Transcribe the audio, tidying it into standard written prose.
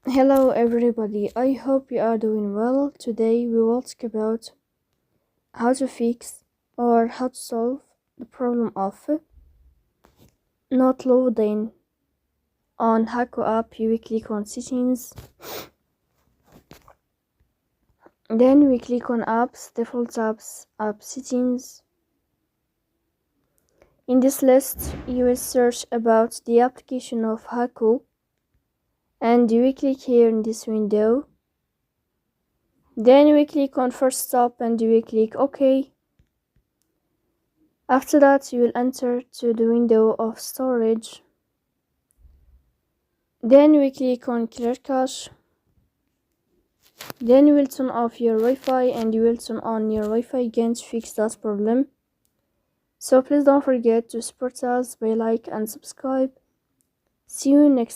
Hello everybody, I hope you are doing well. Today we will talk about how to fix or how to solve the problem of not loading on Hacoo app. You will click on settings, then we click on apps, default apps, app settings. In this list you will search about the application of Hacoo and you will click here in this window. Then we click on first stop and you will click OK. After that you will enter to the window of storage. Then we click on clear cache. Then you will turn off your Wi-Fi and you will turn on your Wi-Fi again to fix that problem. So please don't forget to support us by like and subscribe. See you next time.